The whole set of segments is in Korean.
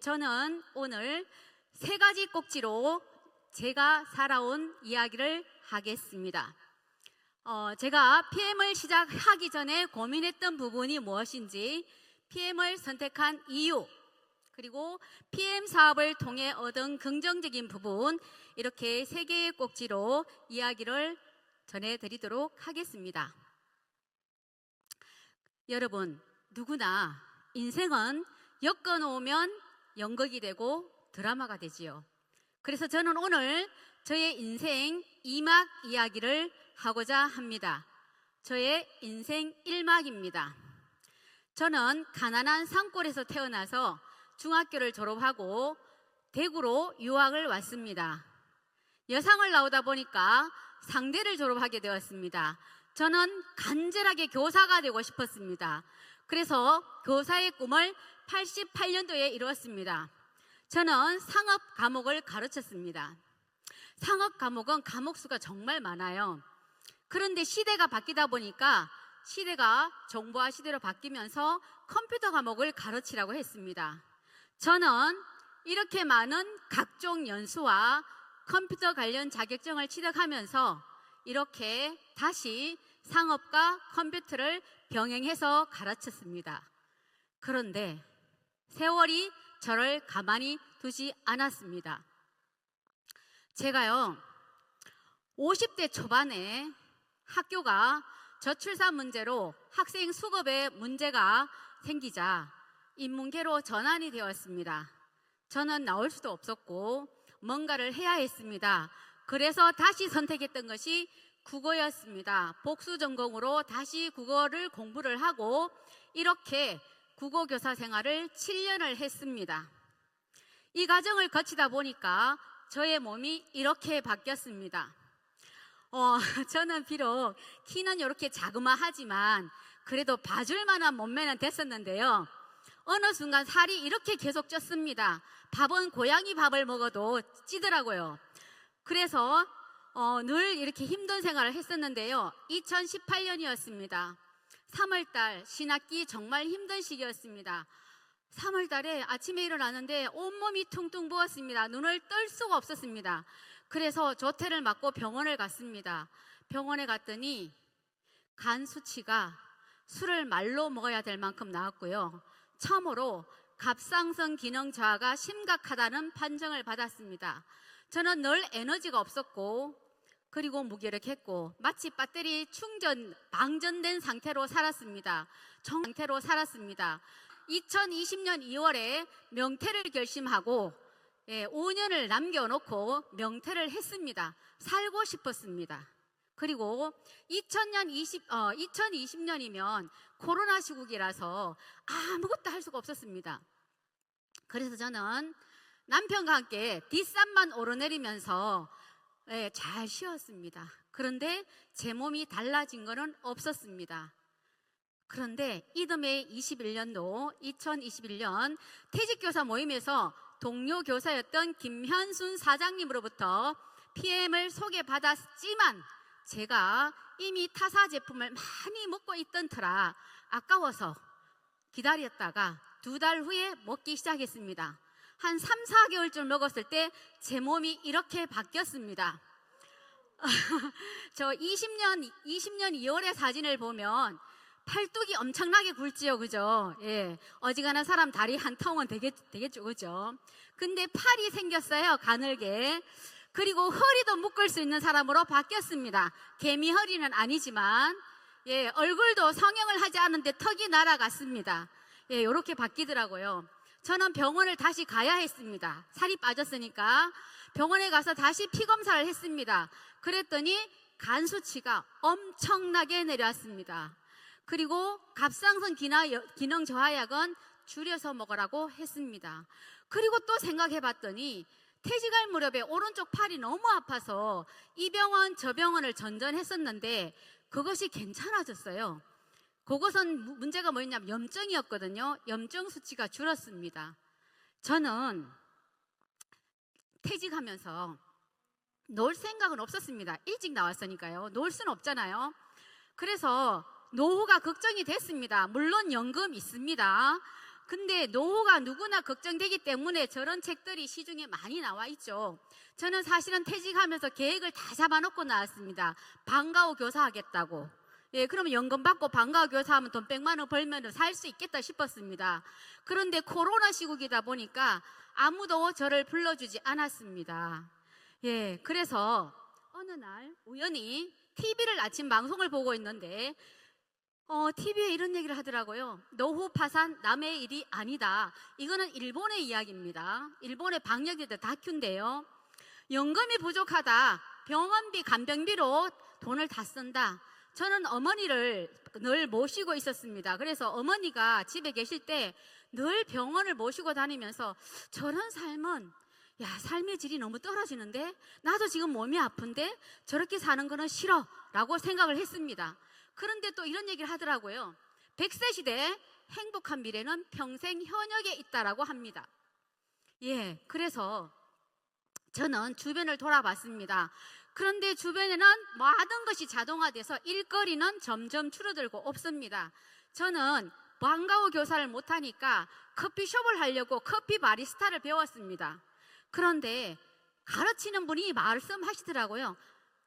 저는 오늘 세 가지 꼭지로 제가 살아온 이야기를 하겠습니다. 제가 PM을 시작하기 전에 고민했던 부분이 무엇인지, PM을 선택한 이유, 그리고 PM 사업을 통해 얻은 긍정적인 부분, 이렇게 세 개의 꼭지로 이야기를 전해드리도록 하겠습니다. 여러분, 누구나 인생은 엮어놓으면 연극이 되고 드라마가 되지요. 그래서 저는 오늘 저의 인생 2막 이야기를 하고자 합니다. 저의 인생 1막입니다. 저는 가난한 산골에서 태어나서 중학교를 졸업하고 대구로 유학을 왔습니다. 여상을 나오다 보니까 상대를 졸업하게 되었습니다. 저는 간절하게 교사가 되고 싶었습니다. 그래서 교사의 꿈을 88년도에 이루었습니다. 저는 상업 과목을 가르쳤습니다. 상업 과목은 과목 수가 정말 많아요. 그런데 시대가 바뀌다 보니까 시대가 정보화 시대로 바뀌면서 컴퓨터 과목을 가르치라고 했습니다. 저는 이렇게 많은 각종 연수와 컴퓨터 관련 자격증을 취득하면서 이렇게 다시 상업과 컴퓨터를 병행해서 가르쳤습니다. 그런데 세월이 저를 가만히 두지 않았습니다. 제가요, 50대 초반에 학교가 저출산 문제로 학생 수급에 문제가 생기자 인문계로 전환이 되었습니다. 저는 나올 수도 없었고 뭔가를 해야 했습니다. 그래서 다시 선택했던 것이 국어였습니다. 복수 전공으로 다시 국어를 공부를 하고 이렇게 국어교사 생활을 7년을 했습니다. 이 과정을 거치다 보니까 저의 몸이 이렇게 바뀌었습니다. 저는 비록 키는 이렇게 자그마하지만 그래도 봐줄 만한 몸매는 됐었는데요. 어느 순간 살이 이렇게 계속 쪘습니다. 밥은 고양이 밥을 먹어도 찌더라고요. 그래서 늘 이렇게 힘든 생활을 했었는데요. 2018년이었습니다. 3월달 신학기 정말 힘든 시기였습니다. 3월달에 아침에 일어나는데 온몸이 퉁퉁 부었습니다. 눈을 뜰 수가 없었습니다. 그래서 조퇴를 맞고 병원을 갔습니다. 병원에 갔더니 간 수치가 술을 말로 먹어야 될 만큼 나왔고요. 처음으로 갑상선 기능 저하가 심각하다는 판정을 받았습니다. 저는 늘 에너지가 없었고 그리고 무기력했고 마치 배터리 방전된 상태로 살았습니다. 2020년 2월에 명퇴를 결심하고 5년을 남겨놓고 명퇴를 했습니다. 살고 싶었습니다. 그리고 2020년이면 코로나 시국이라서 아무것도 할 수가 없었습니다. 그래서 저는 남편과 함께 뒷산만 오르내리면서 잘 쉬었습니다. 그런데 제 몸이 달라진 것은 없었습니다. 그런데 이듬해 2021년 퇴직교사 모임에서 동료 교사였던 김현순 사장님으로부터 PM을 소개받았지만 제가 이미 타사 제품을 많이 먹고 있던 터라 아까워서 기다렸다가 2달 후에 먹기 시작했습니다. 한 3, 4개월쯤 먹었을 때 제 몸이 이렇게 바뀌었습니다. 저 20년 2월의 사진을 보면 팔뚝이 엄청나게 굵지요, 그죠? 예, 어지간한 사람 다리 한 통은 되겠죠, 그죠? 근데 팔이 생겼어요, 가늘게. 그리고 허리도 묶을 수 있는 사람으로 바뀌었습니다. 개미 허리는 아니지만, 얼굴도 성형을 하지 않은데 턱이 날아갔습니다. 이렇게 바뀌더라고요. 저는 병원을 다시 가야 했습니다. 살이 빠졌으니까 병원에 가서 다시 피 검사를 했습니다. 그랬더니 간 수치가 엄청나게 내려왔습니다. 그리고 갑상선 기능 저하약은 줄여서 먹으라고 했습니다. 그리고 또 생각해 봤더니 퇴직할 무렵에 오른쪽 팔이 너무 아파서 이 병원 저 병원을 전전했었는데 그것이 괜찮아졌어요. 그것은 문제가 뭐였냐면 염증이었거든요. 염증 수치가 줄었습니다. 저는 퇴직하면서 놀 생각은 없었습니다. 일찍 나왔으니까요. 놀 수는 없잖아요. 그래서 노후가 걱정이 됐습니다. 물론 연금 있습니다. 근데 노후가 누구나 걱정되기 때문에 저런 책들이 시중에 많이 나와 있죠. 저는 사실은 퇴직하면서 계획을 다 잡아놓고 나왔습니다. 방과 후 교사 하겠다고. 예, 그러면 연금 받고 방과 후 교사하면 돈 100만 원 벌면 살 수 있겠다 싶었습니다. 그런데 코로나 시국이다 보니까 아무도 저를 불러주지 않았습니다. 예, 그래서 어느 날 우연히 TV를 아침 방송을 보고 있는데 TV에 이런 얘기를 하더라고요. 노후 파산 남의 일이 아니다. 이거는 일본의 이야기입니다. 일본의 방역이들 다큐인데요. 연금이 부족하다. 병원비, 간병비로 돈을 다 쓴다. 저는 어머니를 늘 모시고 있었습니다. 그래서 어머니가 집에 계실 때 늘 병원을 모시고 다니면서 저런 삶은 야, 삶의 질이 너무 떨어지는데 나도 지금 몸이 아픈데 저렇게 사는 거는 싫어 라고 생각을 했습니다. 그런데 또 이런 얘기를 하더라고요. 100세 시대 행복한 미래는 평생 현역에 있다라고 합니다. 예, 그래서 저는 주변을 돌아봤습니다. 그런데 주변에는 모든 것이 자동화돼서 일거리는 점점 줄어들고 없습니다. 저는 방과 후 교사를 못하니까 커피숍을 하려고 커피 바리스타를 배웠습니다. 그런데 가르치는 분이 말씀하시더라고요.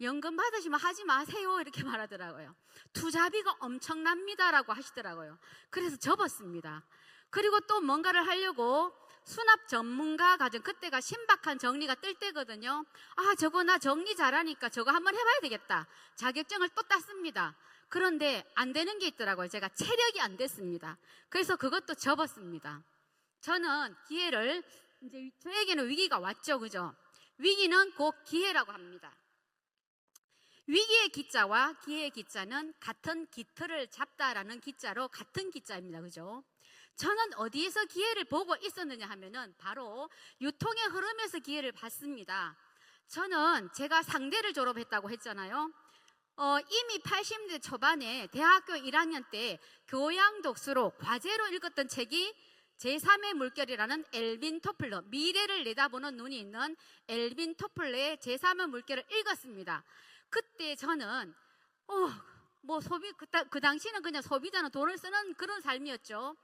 연금 받으시면 하지 마세요 이렇게 말하더라고요. 투자비가 엄청납니다라고 하시더라고요. 그래서 접었습니다. 그리고 또 뭔가를 하려고 수납 전문가 과정, 그때가 신박한 정리가 뜰 때거든요. 아, 저거 나 정리 잘하니까 저거 한번 해봐야 되겠다. 자격증을 또 땄습니다. 그런데 안 되는 게 있더라고요. 제가 체력이 안 됐습니다. 그래서 그것도 접었습니다. 저는 기회를, 이제 저에게는 위기가 왔죠, 그죠? 위기는 곧 기회라고 합니다. 위기의 기자와 기회의 기자는 같은 깃털을 잡다라는 기자로 같은 기자입니다, 그죠? 저는 어디에서 기회를 보고 있었느냐 하면은 바로 유통의 흐름에서 기회를 봤습니다. 저는 제가 상대를 졸업했다고 했잖아요. 이미 80년대 초반에 대학교 1학년 때 교양 독서로 과제로 읽었던 책이 제3의 물결이라는 엘빈 토플러, 미래를 내다보는 눈이 있는 엘빈 토플러의 제3의 물결을 읽었습니다. 그때 저는 그 당시는 그냥 소비자는 돈을 쓰는 그런 삶이었죠.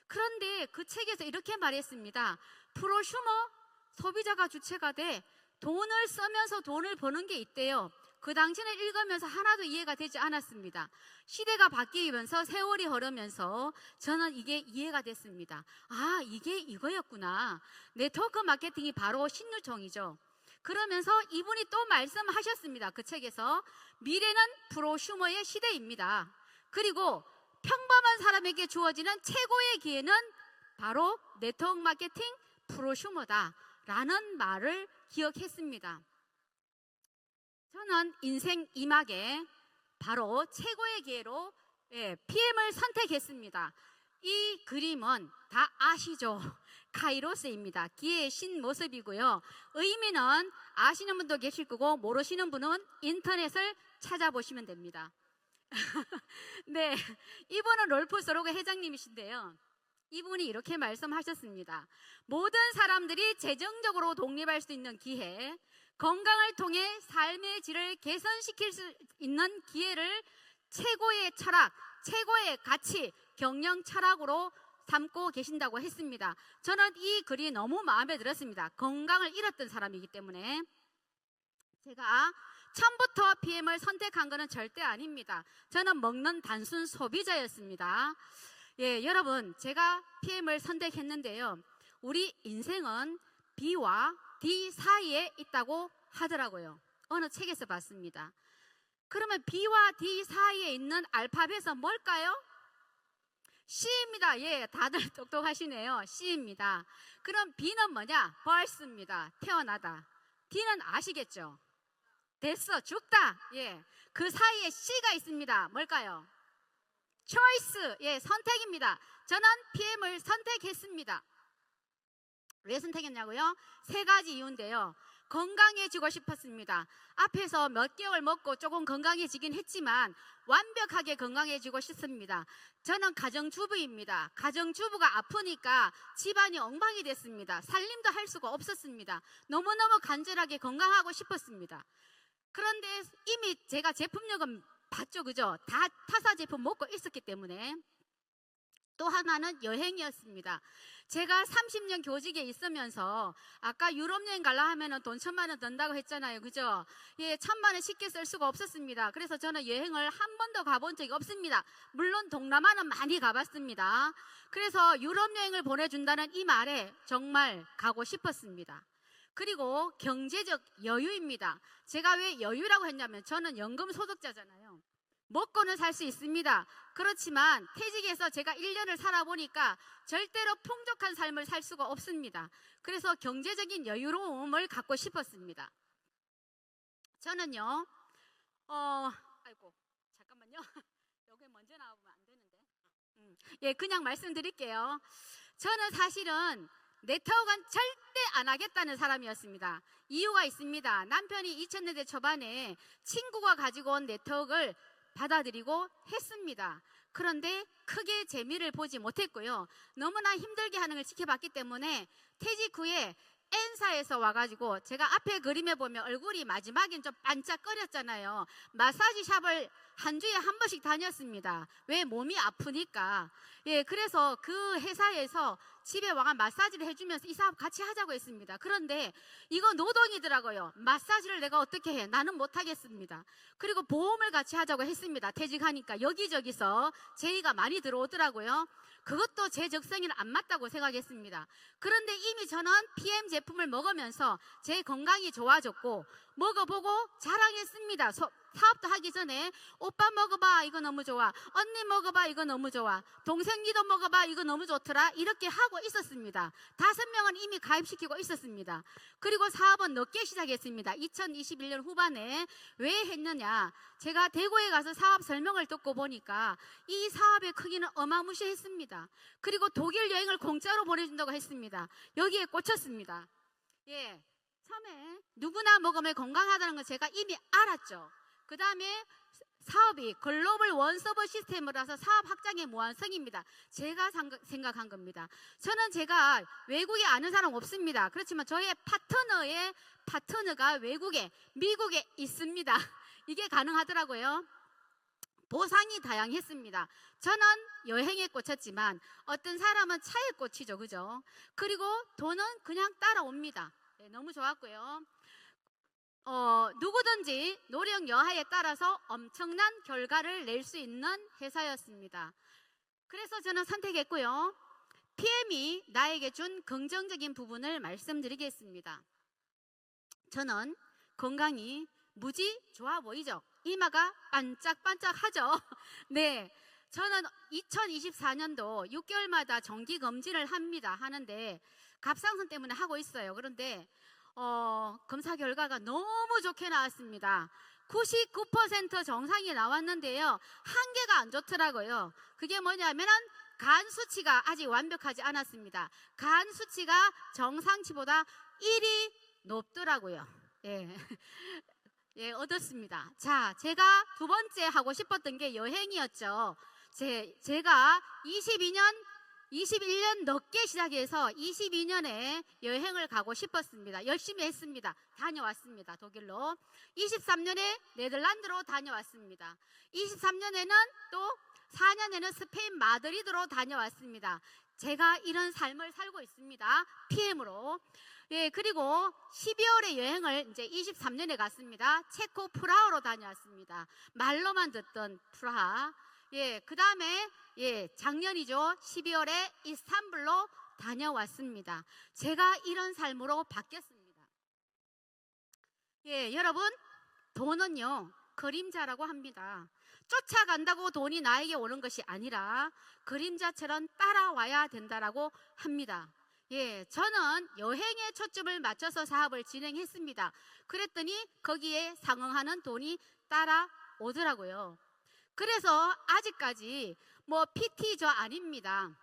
그런데 그 책에서 이렇게 말했습니다. 프로슈머, 소비자가 주체가 돼 돈을 쓰면서 돈을 버는 게 있대요. 그 당시는 읽으면서 하나도 이해가 되지 않았습니다. 시대가 바뀌면서 세월이 흐르면서 저는 이게 이해가 됐습니다. 아, 이게 이거였구나. 네트워크 마케팅이 바로 신유통이죠. 그러면서 이분이 또 말씀하셨습니다. 그 책에서 미래는 프로슈머의 시대입니다. 그리고 평범한 사람에게 주어지는 최고의 기회는 바로 네트워크 마케팅 프로슈머다 라는 말을 기억했습니다. 저는 인생 2막에 바로 최고의 기회로 PM을 선택했습니다. 이 그림은 다 아시죠? 카이로스입니다. 기회의 신모습이고요. 의미는 아시는 분도 계실 거고 모르시는 분은 인터넷을 찾아보시면 됩니다. 네, 이분은 롤프 서로그 회장님이신데요. 이분이 이렇게 말씀하셨습니다. 모든 사람들이 재정적으로 독립할 수 있는 기회, 건강을 통해 삶의 질을 개선시킬 수 있는 기회를 최고의 철학, 최고의 가치, 경영 철학으로 삼고 계신다고 했습니다. 저는 이 글이 너무 마음에 들었습니다. 건강을 잃었던 사람이기 때문에. 제가 처음부터 PM을 선택한 것은 절대 아닙니다. 저는 먹는 단순 소비자였습니다. 예, 여러분, 제가 PM을 선택했는데요. 우리 인생은 B와 D 사이에 있다고 하더라고요. 어느 책에서 봤습니다. 그러면 B와 D 사이에 있는 알파벳은 뭘까요? C입니다. 예, 다들 똑똑하시네요. C입니다. 그럼 B는 뭐냐? birth입니다. 태어나다. D는 아시겠죠? 됐어, 죽다. 예, 그 사이에 C가 있습니다. 뭘까요? choice. 예, 선택입니다. 저는 PM을 선택했습니다. 왜 선택했냐고요? 3가지 이유인데요. 건강해지고 싶었습니다. 앞에서 몇 개월 먹고 조금 건강해지긴 했지만 완벽하게 건강해지고 싶습니다. 저는 가정주부입니다. 가정주부가 아프니까 집안이 엉망이 됐습니다. 살림도 할 수가 없었습니다. 너무너무 간절하게 건강하고 싶었습니다. 그런데 이미 제가 제품력은 봤죠, 그죠? 다 타사 제품 먹고 있었기 때문에 또 하나는 여행이었습니다. 제가 30년 교직에 있으면서 아까 유럽 여행 가려 하면은 돈 1,000만 원 든다고 했잖아요. 그죠? 예, 1,000만 원 쉽게 쓸 수가 없었습니다. 그래서 저는 여행을 한 번도 가본 적이 없습니다. 물론 동남아는 많이 가봤습니다. 그래서 유럽 여행을 보내준다는 이 말에 정말 가고 싶었습니다. 그리고 경제적 여유입니다. 제가 왜 여유라고 했냐면 저는 연금 소득자잖아요. 먹고는 살 수 있습니다. 그렇지만 퇴직해서 제가 1년을 살아보니까 절대로 풍족한 삶을 살 수가 없습니다. 그래서 경제적인 여유로움을 갖고 싶었습니다. 저는요, 아이고, 잠깐만요. 여기 먼저 나오면 안 되는데. 예, 그냥 말씀드릴게요. 저는 사실은 네트워크는 절대 안 하겠다는 사람이었습니다. 이유가 있습니다. 남편이 2000년대 초반에 친구가 가지고 온 네트워크를 받아들이고 했습니다. 그런데 크게 재미를 보지 못했고요. 너무나 힘들게 하는 걸 지켜봤기 때문에 퇴직 후에 N사에서 와가지고 제가 앞에 그림에 보면 얼굴이 마지막엔 좀 반짝거렸잖아요. 마사지 샵을 한 주에 한 번씩 다녔습니다. 왜? 몸이 아프니까. 예, 그래서 그 회사에서 집에 와가 마사지를 해주면서 이 사업 같이 하자고 했습니다. 그런데 이거 노동이더라고요. 마사지를 내가 어떻게 해? 나는 못하겠습니다. 그리고 보험을 같이 하자고 했습니다. 퇴직하니까 여기저기서 제의가 많이 들어오더라고요. 그것도 제 적성에는 안 맞다고 생각했습니다. 그런데 이미 저는 PM 제품을 먹으면서 제 건강이 좋아졌고 먹어보고 자랑했습니다. 사업도 하기 전에 오빠 먹어봐 이거 너무 좋아, 언니 먹어봐 이거 너무 좋아, 동생니도 먹어봐 이거 너무 좋더라, 이렇게 하고 있었습니다. 5명은 이미 가입시키고 있었습니다. 그리고 사업은 늦게 시작했습니다. 2021년 후반에. 왜 했느냐, 제가 대구에 가서 사업 설명을 듣고 보니까 이 사업의 크기는 어마무시했습니다. 그리고 독일 여행을 공짜로 보내준다고 했습니다. 여기에 꽂혔습니다. 예, 처음에 누구나 먹으면 건강하다는 걸 제가 이미 알았죠. 그 다음에 사업이 글로벌 원서버 시스템이라서 사업 확장의 무한성입니다. 제가 생각한 겁니다. 저는 제가 외국에 아는 사람 없습니다. 그렇지만 저의 파트너가 외국에, 미국에 있습니다. 이게 가능하더라고요. 보상이 다양했습니다. 저는 여행에 꽂혔지만 어떤 사람은 차에 꽂히죠. 그죠? 그리고 돈은 그냥 따라옵니다. 네, 너무 좋았고요. 누구든지 노력 여하에 따라서 엄청난 결과를 낼 수 있는 회사였습니다. 그래서 저는 선택했고요. PM이 나에게 준 긍정적인 부분을 말씀드리겠습니다. 저는 건강이 무지 좋아 보이죠? 이마가 반짝반짝하죠? 네, 저는 2024년도 6개월마다 정기검진을 하는데 갑상선 때문에 하고 있어요. 그런데 검사 결과가 너무 좋게 나왔습니다. 99% 정상이 나왔는데요, 한 개가 안 좋더라고요. 그게 뭐냐면은 간 수치가 아직 완벽하지 않았습니다. 간 수치가 정상치보다 1이 높더라고요. 예. 예, 얻었습니다. 자, 제가 두 번째 하고 싶었던 게 여행이었죠. 제가 21년 늦게 시작해서 22년에 여행을 가고 싶었습니다. 열심히 했습니다. 다녀왔습니다. 독일로. 23년에 네덜란드로 다녀왔습니다. 23년에는 또 4년에는 스페인 마드리드로 다녀왔습니다. 제가 이런 삶을 살고 있습니다. PM으로. 예, 그리고 12월에 여행을 이제 23년에 갔습니다. 체코 프라하로 다녀왔습니다. 말로만 듣던 프라하. 예, 그 다음에 작년이죠. 12월에 이스탄불로 다녀왔습니다. 제가 이런 삶으로 바뀌었습니다. 예, 여러분, 돈은요, 그림자라고 합니다. 쫓아간다고 돈이 나에게 오는 것이 아니라 그림자처럼 따라와야 된다라고 합니다. 예, 저는 여행에 초점을 맞춰서 사업을 진행했습니다. 그랬더니 거기에 상응하는 돈이 따라오더라고요. 그래서 아직까지 PT 저 아닙니다.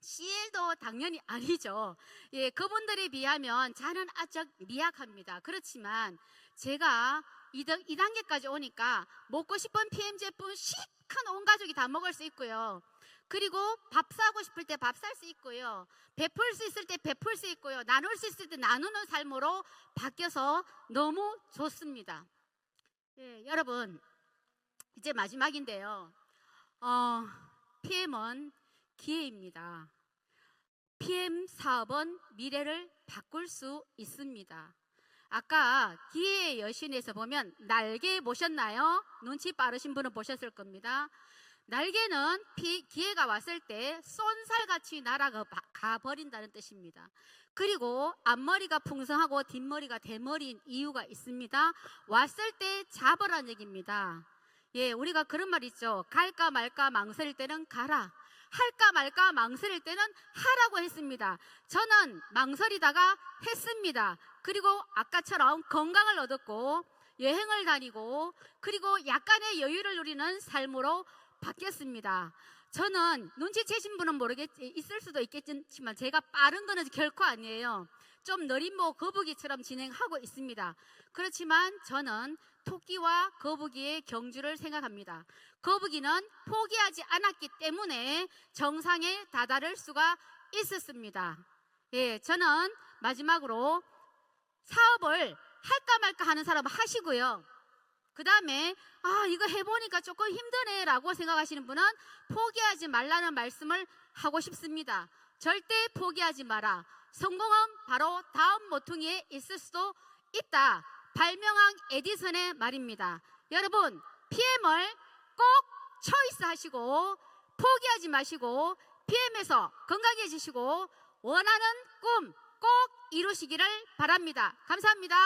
CL도 당연히 아니죠. 예, 그분들에 비하면 저는 아주 미약합니다. 그렇지만 제가 2단계까지 오니까 먹고 싶은 PM 제품 시큰 온 가족이 다 먹을 수 있고요. 그리고 밥 사고 싶을 때 밥 살 수 있고요. 베풀 수 있을 때 베풀 수 있고요. 나눌 수 있을 때 나누는 삶으로 바뀌어서 너무 좋습니다. 예, 여러분, 이제 마지막인데요. PM은 기회입니다. PM 사업은 미래를 바꿀 수 있습니다. 아까 기회의 여신에서 보면 날개 보셨나요? 눈치 빠르신 분은 보셨을 겁니다. 날개는 기회가 왔을 때 쏜살같이 날아가 버린다는 뜻입니다. 그리고 앞머리가 풍성하고 뒷머리가 대머리인 이유가 있습니다. 왔을 때 잡으라는 얘기입니다. 예, 우리가 그런 말 있죠. 갈까 말까 망설일 때는 가라. 할까 말까 망설일 때는 하라고 했습니다. 저는 망설이다가 했습니다. 그리고 아까처럼 건강을 얻었고 여행을 다니고 그리고 약간의 여유를 누리는 삶으로 바뀌었습니다. 저는 눈치채신 분은 있을 수도 있겠지만 제가 빠른 거는 결코 아니에요. 좀 느린 거북이처럼 진행하고 있습니다. 그렇지만 저는 토끼와 거북이의 경주를 생각합니다. 거북이는 포기하지 않았기 때문에 정상에 다다를 수가 있었습니다. 예, 저는 마지막으로 사업을 할까 말까 하는 사람 하시고요. 그 다음에 이거 해보니까 조금 힘드네 라고 생각하시는 분은 포기하지 말라는 말씀을 하고 싶습니다. 절대 포기하지 마라. 성공은 바로 다음 모퉁이에 있을 수도 있다. 발명왕 에디슨의 말입니다. 여러분, PM을 꼭 초이스 하시고 포기하지 마시고 PM에서 건강해지시고 원하는 꿈 꼭 이루시기를 바랍니다. 감사합니다.